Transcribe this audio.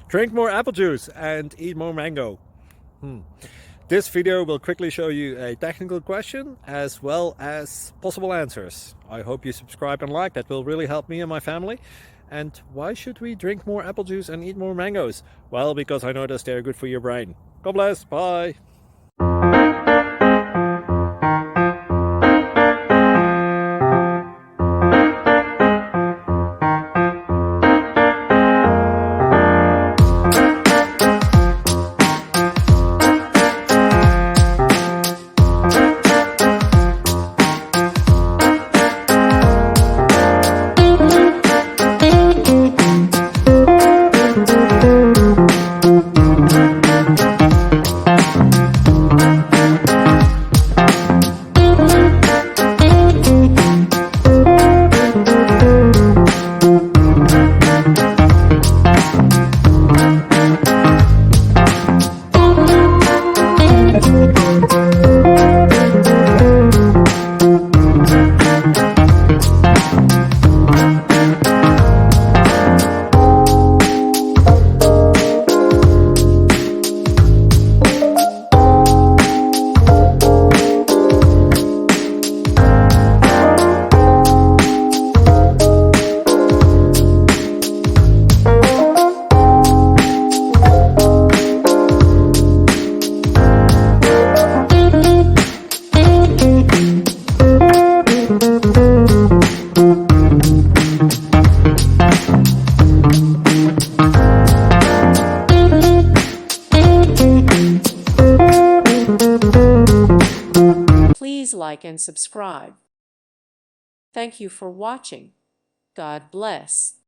Drink more apple juice and eat more mango. This video will quickly show you a technical question as well as possible answers. I hope you subscribe and like, that will really help me and my family. And why should we drink more apple juice and eat more mangoes? Well, because I noticed they're good for your brain. God bless, bye. Please like and subscribe. Thank you for watching. God bless.